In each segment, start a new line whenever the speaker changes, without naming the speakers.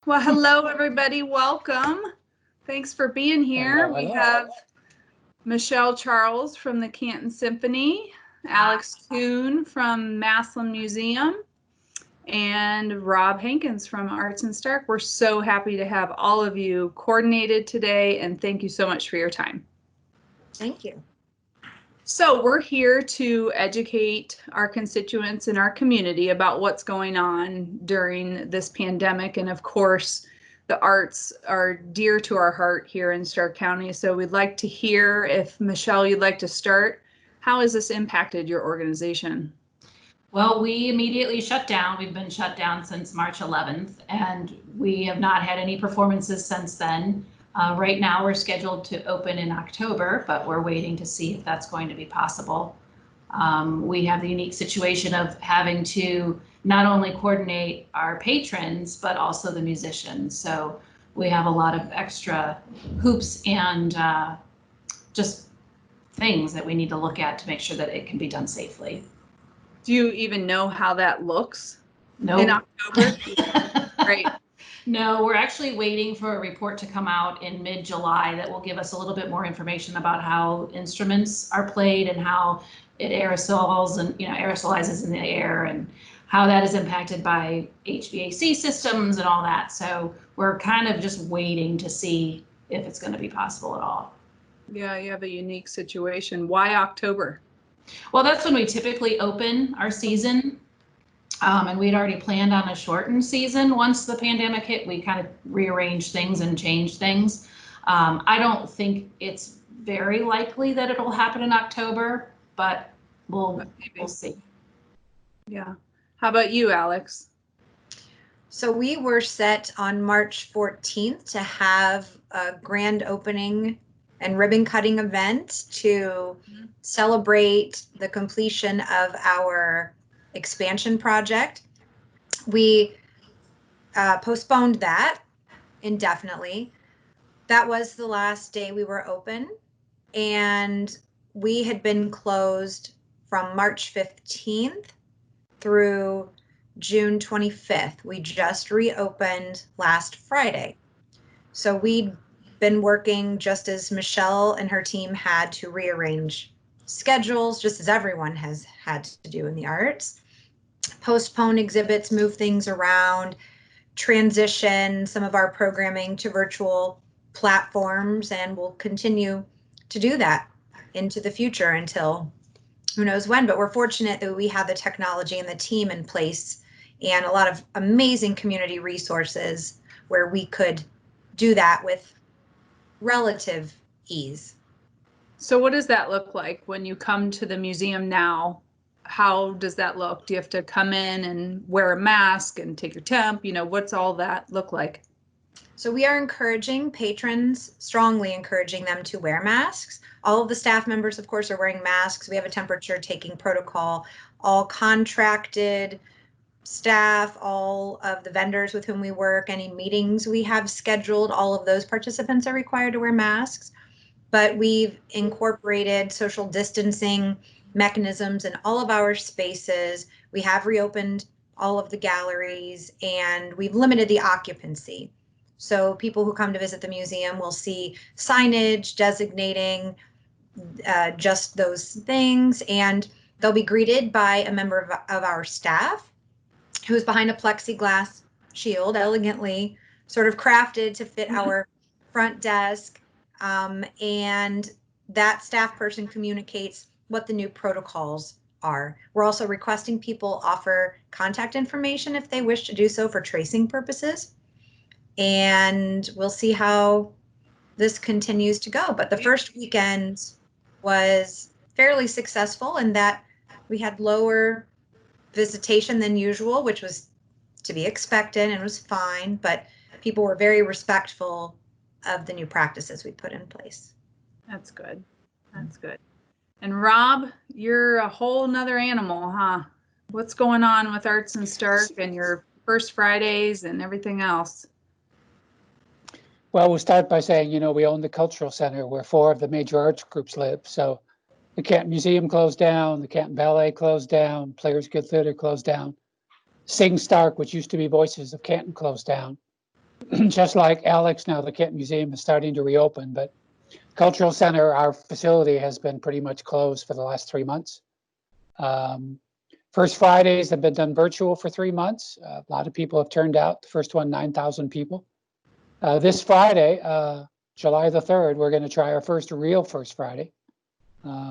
Well, hello, everybody. Welcome. Thanks for being here.
Hello,
We
hello.
have Michelle Charles from the Canton Symphony, Alex Coon from Massillon Museum, and Robb Hankins from ArtsinStark. We're so happy to have all of you coordinated today, and thank you so much for your time.
Thank you.
So we're here to educate our constituents in our community about what's going on during this pandemic. And of course, the arts are dear to our heart here in Stark County. So we'd like to hear, if Michelle, you'd like to start, how has this impacted your organization?
Well, we immediately shut down. We've been shut down since March 11th, and we have not had any performances since then. Right now, we're scheduled to open in October, but we're waiting to see if that's going to be possible. We have the unique situation of having to not only coordinate our patrons, but also the musicians. So we have a lot of extra hoops and just things that we need to look at to make sure that it can be done safely.
Do you even know how that looks?
No.
In October? Right.
No, we're actually waiting for a report to come out in mid-July that will give us a little bit more information about how instruments are played and how it aerosols and aerosolizes in the air and how that is impacted by HVAC systems and all that. So we're kind of just waiting to see if it's going to be possible at all.
Yeah, you have a unique situation. Why October?
Well, that's when we typically open our season. And we'd already planned on a shortened season. Once the pandemic hit, we kind of rearranged things and changed things. I don't think it's very likely that it'll happen in October, but we'll see.
Yeah. How about you, Alex?
So we were set on March 14th to have a grand opening and ribbon cutting event to celebrate the completion of our expansion project. We postponed that indefinitely. That was the last day we were open, and we had been closed from March 15th through June 25th. We just reopened last Friday. So we'd been working just as Michelle and her team had to rearrange schedules, just as everyone has had to do in the arts, postpone exhibits, move things around, transition some of our programming to virtual platforms, and we'll continue to do that into the future until who knows when. But we're fortunate that we have the technology and the team in place and a lot of amazing community resources where we could do that with relative ease.
So what does that look like when you come to the museum now? How does that look? Do you have to come in and wear a mask and take your temp? What's all that look like?
So we are encouraging patrons, strongly encouraging them to wear masks. All of the staff members, of course, are wearing masks. We have a temperature taking protocol. All contracted staff, all of the vendors with whom we work, any meetings we have scheduled, all of those participants are required to wear masks. But we've incorporated social distancing mechanisms in all of our spaces. We have reopened all of the galleries, and we've limited the occupancy. So people who come to visit the museum will see signage designating just those things, and they'll be greeted by a member of our staff who's behind a plexiglass shield, elegantly sort of crafted to fit our front desk. And that staff person communicates what the new protocols are. We're also requesting people offer contact information if they wish to do so for tracing purposes. And we'll see how this continues to go. But the first weekend was fairly successful in that we had lower visitation than usual, which was to be expected and was fine, but people were very respectful of the new practices we put in place.
That's good. That's good. And Robb, you're a whole nother animal, huh? What's going on with ArtsinStark and your first Fridays and everything else?
Well, we'll start by saying, we own the Cultural Center where 4 of the major arts groups live. So the Canton Museum closed down, the Canton Ballet closed down, Players Guild Theater closed down. Sing Stark, which used to be Voices of Canton, closed down. just like Alex, now the Canton Museum is starting to reopen, but Cultural Center, our facility, has been pretty much closed for the last 3 months. First Fridays have been done virtual for 3 months. A lot of people have turned out. The first one, 9,000 people. This Friday, July the 3rd, we're going to try our first real First Friday.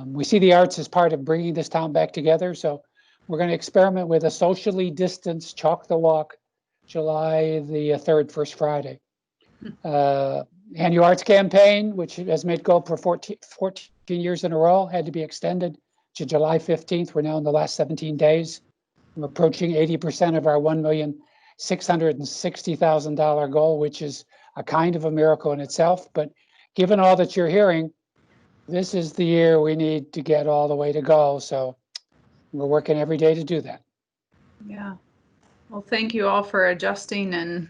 We see the arts as part of bringing this town back together, so we're going to experiment with a socially distanced Chalk the Walk, July the 3rd, First Friday. Annual Arts Campaign, which has made go for 14 years in a row, had to be extended to July 15th. We're now in the last 17 days. We're approaching 80% of our $1,660,000 goal, which is a kind of a miracle in itself. But given all that you're hearing, this is the year we need to get all the way to go. So we're working every day to do that.
Yeah. Well, thank you all for adjusting and,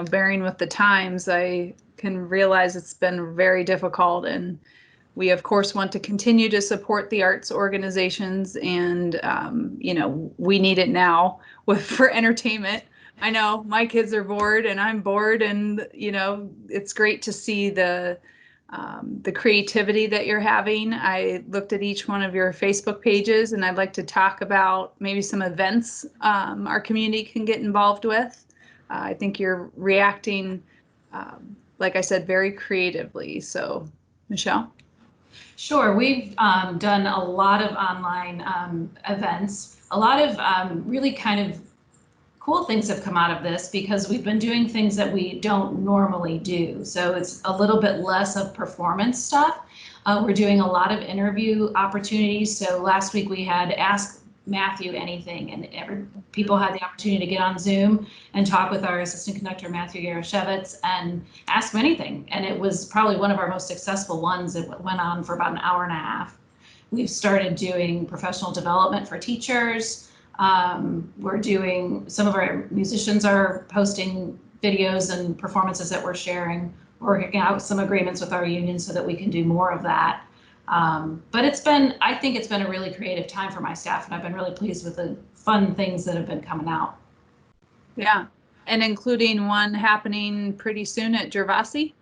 bearing with the times. I can realize it's been very difficult, and we of course want to continue to support the arts organizations, and we need it now for entertainment. I know my kids are bored and I'm bored, and it's great to see the creativity that you're having. I looked at each one of your Facebook pages, and I'd like to talk about maybe some events our community can get involved with. I think you're reacting, like I said, very creatively. So, Michelle?
Sure. We've done a lot of online events. A lot of really kind of cool things have come out of this because we've been doing things that we don't normally do. So it's a little bit less of performance stuff. We're doing a lot of interview opportunities. So last week we had Ask Matthew Anything, and people had the opportunity to get on Zoom and talk with our assistant conductor, Matthew Yarashevitz, and ask him anything. And it was probably one of our most successful ones. It went on for about an hour and a half. We've started doing professional development for teachers. We're doing, some of our musicians are posting videos and performances that we're sharing. We're working out some agreements with our union so that we can do more of that. But I think it's been a really creative time for my staff, and I've been really pleased with the fun things that have been coming out.
Yeah, and including one happening pretty soon at Gervasi.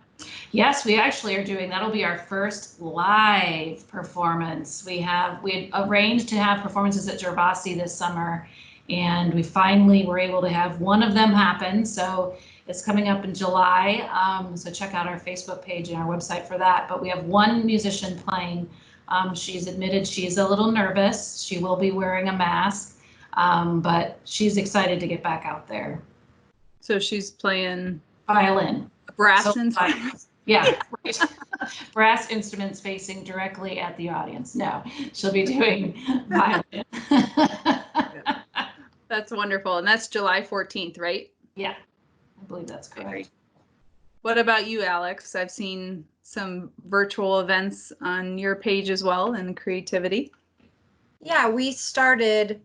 Yes, we actually are doing, that'll be our first live performance. We had arranged to have performances at Gervasi this summer, and we finally were able to have one of them happen. So it's coming up in July. So check out our Facebook page and our website for that. But we have one musician playing. She's admitted she's a little nervous. She will be wearing a mask, but she's excited to get back out there.
So she's playing
violin.
Brass instruments.
Yeah, right. Brass instruments facing directly at the audience. No, she'll be doing violin.
That's wonderful. And that's July 14th, right?
Yeah, I believe that's correct.
What about you, Alex? I've seen some virtual events on your page as well, and creativity.
Yeah, we started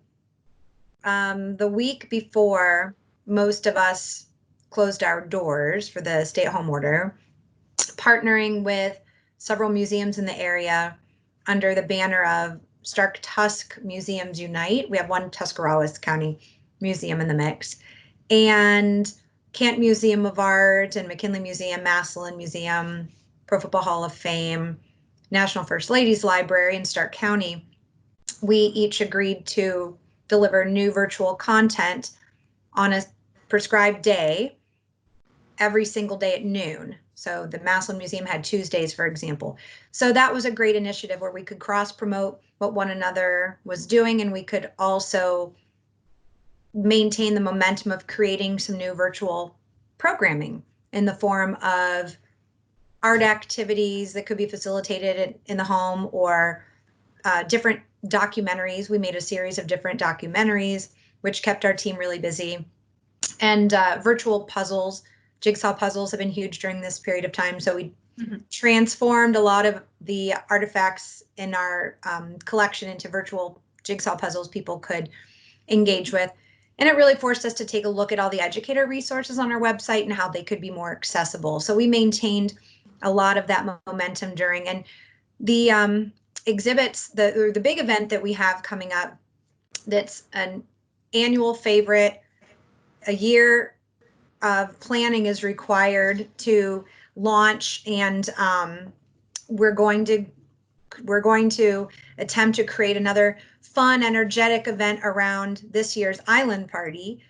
the week before most of us closed our doors for the stay-at-home order, partnering with several museums in the area under the banner of Stark Tusk Museums Unite. We have one Tuscarawas County museum in the mix, and Canton Museum of Art and McKinley Museum, Massillon Museum, Pro Football Hall of Fame, National First Ladies Library in Stark County. We each agreed to deliver new virtual content on a prescribed day every single day at noon. So the Massillon Museum had Tuesdays, for example. So that was a great initiative where we could cross promote what one another was doing, and we could also maintain the momentum of creating some new virtual programming in the form of art activities that could be facilitated in the home, or different documentaries. We made a series of different documentaries, which kept our team really busy. And virtual puzzles, jigsaw puzzles have been huge during this period of time. So we transformed a lot of the artifacts in our collection into virtual jigsaw puzzles people could engage with. And it really forced us to take a look at all the educator resources on our website and how they could be more accessible. So we maintained a lot of that momentum during, and the exhibits, the big event that we have coming up, that's an annual favorite, a year of planning is required to launch, and we're going to attempt to create another fun, energetic event around this year's island party,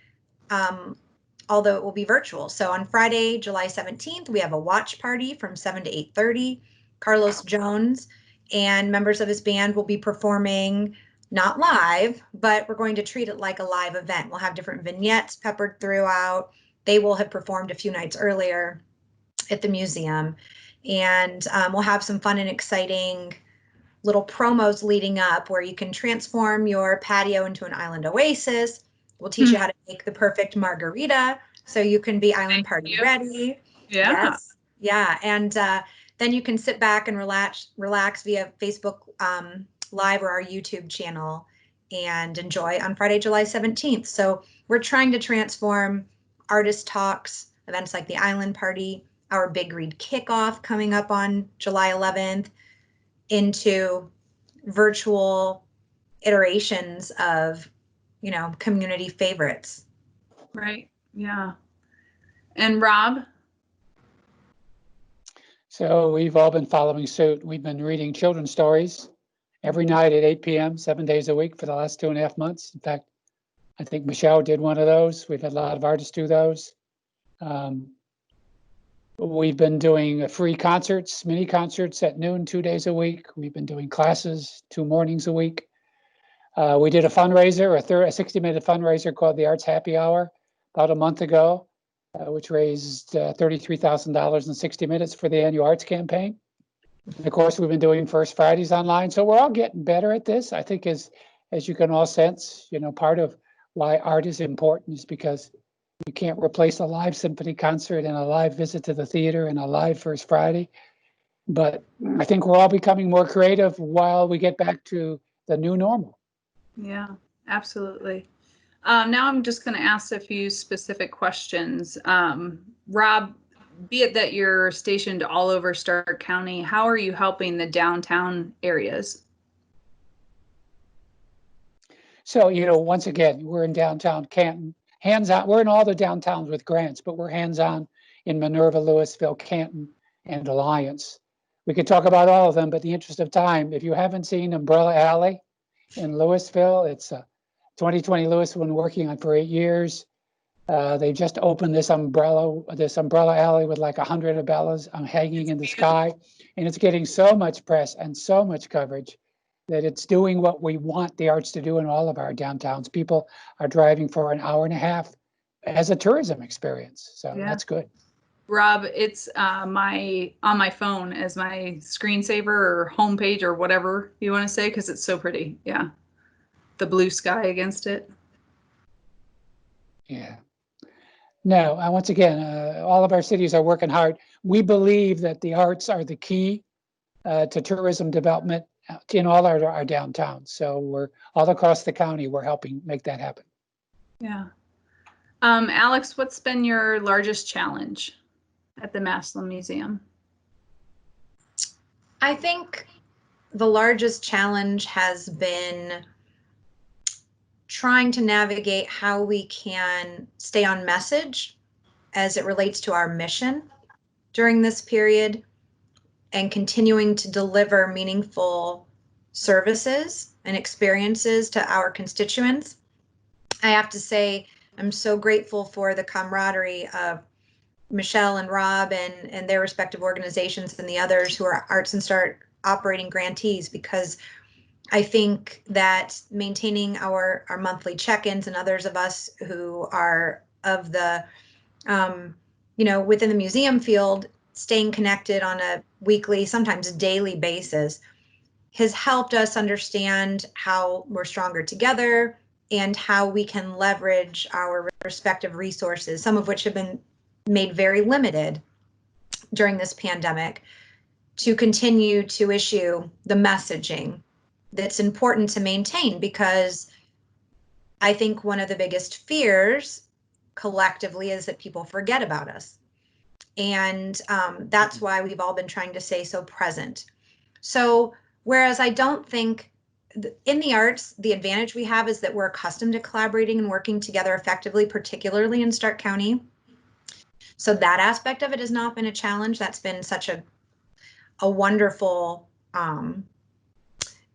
although it will be virtual. So on Friday, July 17th, we have a watch party from 7 to 8:30. Carlos Jones and members of his band will be performing, not live, but we're going to treat it like a live event. We'll have different vignettes peppered throughout. They will have performed a few nights earlier at the museum. And we'll have some fun and exciting little promos leading up where you can transform your patio into an island oasis. We'll teach you how to make the perfect margarita so you can be island party ready.
Yeah.
Yes. Yeah. And then you can sit back and relax via Facebook Live or our YouTube channel and enjoy on Friday, July 17th. So we're trying to transform artist talks, events like the Island Party, our Big Read Kickoff coming up on July 11th, into virtual iterations of, community favorites.
Right. Yeah. And Rob?
So we've all been following suit. We've been reading children's stories every night at 8 p.m., 7 days a week for the last 2.5 months. In fact, I think Michelle did one of those. We've had a lot of artists do those. We've been doing free concerts, mini concerts at noon, 2 days a week. We've been doing classes 2 mornings a week. We did a fundraiser, a 60-minute fundraiser called the Arts Happy Hour about a month ago, which raised $33,000 in 60 minutes for the annual arts campaign. And of course, we've been doing First Fridays online. So we're all getting better at this. I think as you can all sense, part of why art is important is because you can't replace a live symphony concert and a live visit to the theater and a live First Friday. But I think we're all becoming more creative while we get back to the new normal.
Yeah, absolutely. Now I'm just going to ask a few specific questions. Rob, be it that you're stationed all over Stark County, how are you helping the downtown areas?
So, once again, we're in downtown Canton, hands-on. We're in all the downtowns with grants, but we're hands-on in Minerva, Louisville, Canton, and Alliance. We could talk about all of them, but in the interest of time, if you haven't seen Umbrella Alley in Louisville, it's 2020 Louisville been working on for 8 years. They just opened this umbrella alley with like 100 umbrellas hanging in the sky, and it's getting so much press and so much coverage that it's doing what we want the arts to do in all of our downtowns. People are driving for an hour and a half as a tourism experience, so yeah. That's good.
Rob, it's on my phone as my screensaver or homepage or whatever you want to say, because it's so pretty. Yeah, the blue sky against it.
Yeah. No, once again, all of our cities are working hard. We believe that the arts are the key to tourism development in all our downtowns. So we're all across the county, we're helping make that happen.
Yeah. Alex, what's been your largest challenge at the Massillon Museum?
I think the largest challenge has been trying to navigate how we can stay on message as it relates to our mission during this period and continuing to deliver meaningful services and experiences to our constituents. I have to say, I'm so grateful for the camaraderie of Michelle and Rob and their respective organizations and the others who are ArtsinStark operating grantees, because I think that maintaining our monthly check-ins and others of us who are of the, within the museum field, staying connected on a weekly, sometimes daily basis has helped us understand how we're stronger together and how we can leverage our respective resources, some of which have been made very limited during this pandemic, to continue to issue the messaging that's important to maintain, because I think one of the biggest fears collectively is that people forget about us. And that's why we've all been trying to stay so present. So whereas I don't think in the arts, the advantage we have is that we're accustomed to collaborating and working together effectively, particularly in Stark County. So that aspect of it has not been a challenge. That's been such a wonderful,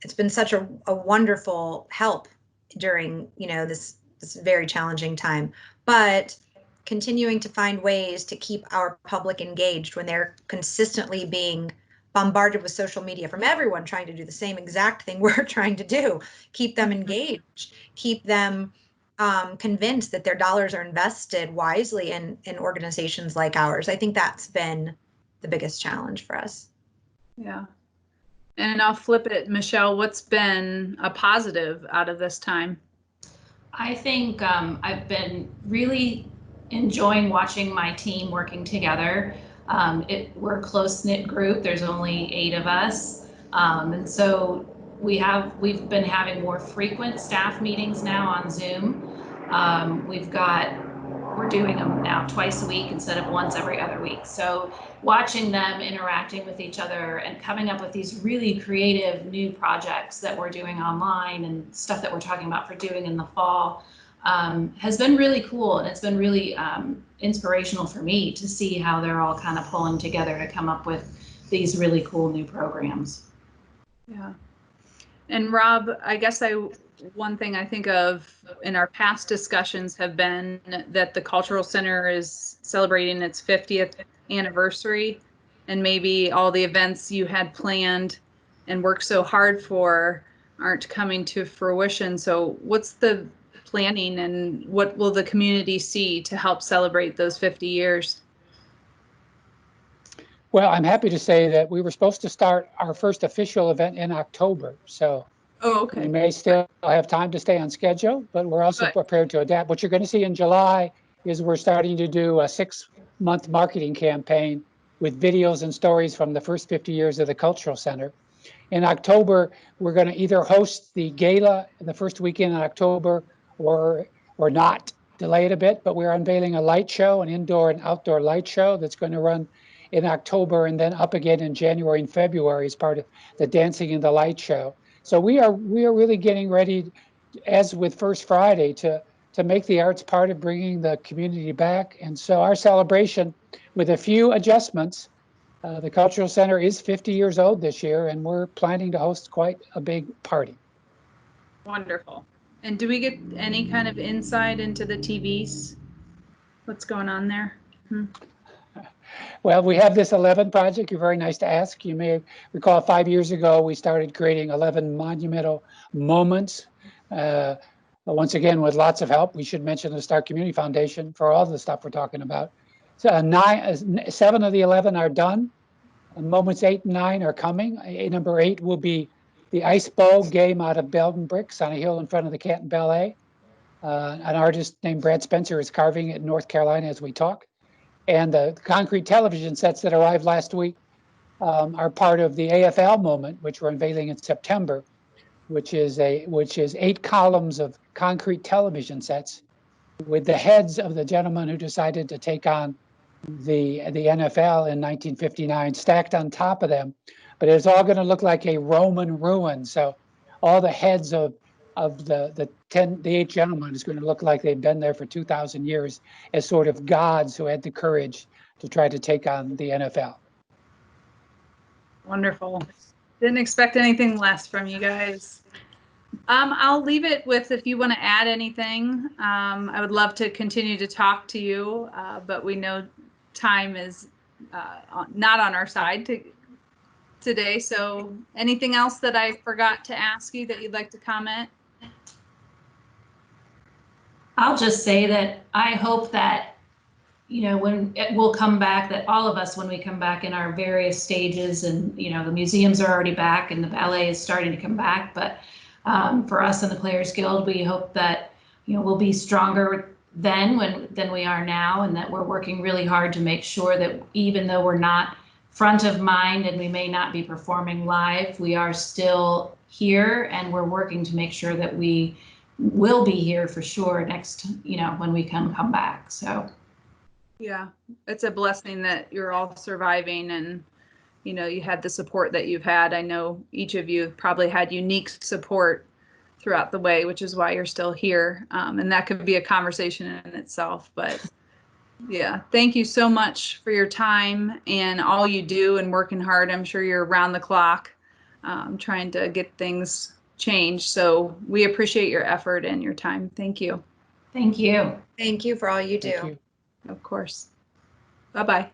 it's been such a wonderful help during, this very challenging time. But continuing to find ways to keep our public engaged when they're consistently being bombarded with social media from everyone trying to do the same exact thing we're trying to do, keep them engaged, keep them convinced that their dollars are invested wisely in organizations like ours. I think that's been the biggest challenge for us.
Yeah. And I'll flip it, Michelle, what's been a positive out of this time?
I think I've been really enjoying watching my team working together. We're a close-knit group. There's only 8 of us. And so we've been having more frequent staff meetings now on Zoom. We're doing them now twice a week instead of once every other week. So watching them interacting with each other and coming up with these really creative new projects that we're doing online and stuff that we're talking about for doing in the fall has been really cool. And it's been really inspirational for me to see how they're all kind of pulling together to come up with these really cool new programs.
Yeah. And Rob, I guess one thing I think of in our past discussions have been that the Cultural Center is celebrating its 50th anniversary, and maybe all the events you had planned and worked so hard for aren't coming to fruition. So what's the planning and what will the community see to help celebrate those 50 years?
Well, I'm happy to say that we were supposed to start our first official event in October. So we may still have time to stay on schedule, but we're also prepared to adapt. What you're going to see in July is we're starting to do a 6-month marketing campaign with videos and stories from the first 50 years of the Cultural Center. In October, we're going to either host the gala the first weekend in October or not, delay it a bit, but we're unveiling a light show, an indoor and outdoor light show that's going to run in October and then up again in January and February as part of the Dancing in the Light show. So we are really getting ready, as with First Friday, to make the arts part of bringing the community back. And so our celebration, with a few adjustments, the Cultural Center is 50 years old this year, and we're planning to host quite a big party.
Wonderful. And do we get any kind of insight into the TVs? What's going on there?
Well, we have this 11 project. You're very nice to ask. You may recall 5 years ago, we started creating 11 monumental moments. Once again, with lots of help. We should mention the Stark Community Foundation for all the stuff we're talking about. So 7 of the 11 are done. Moments 8 and 9 are coming. Number 8 will be the Ice Bowl game out of Belden bricks on a hill in front of the Canton Ballet. An artist named Brad Spencer is carving it in North Carolina as we talk. And the concrete television sets that arrived last week are part of the AFL moment, which we're unveiling in September, which is 8 columns of concrete television sets with the heads of the gentleman who decided to take on the NFL in 1959 stacked on top of them. But it's all going to look like a Roman ruin. So all the heads of the 8 gentlemen is going to look like they've been there for 2,000 years as sort of gods who had the courage to try to take on the NFL.
Wonderful. Didn't expect anything less from you guys. I'll leave it with, if you want to add anything, I would love to continue to talk to you, but we know time is not on our side today. So anything else that I forgot to ask you that you'd like to comment?
I'll just say that I hope that, when it will come back, that all of us, when we come back in our various stages, and, the museums are already back and the ballet is starting to come back. But for us in the Players Guild, we hope that, we'll be stronger than we are now, and that we're working really hard to make sure that even though we're not front of mind and we may not be performing live, we are still here, and we're working to make sure that we will be here for sure next, when we come back. So
yeah, it's a blessing that you're all surviving, and you had the support that you've had. I know each of you have probably had unique support throughout the way, which is why you're still here, and that could be a conversation in itself. But Yeah, thank you so much for your time and all you do and working hard. I'm sure you're around the clock trying to get things changed. So we appreciate your effort and your time. Thank you.
Thank you.
Thank you for all you do.
Thank you.
Of course. Bye-bye.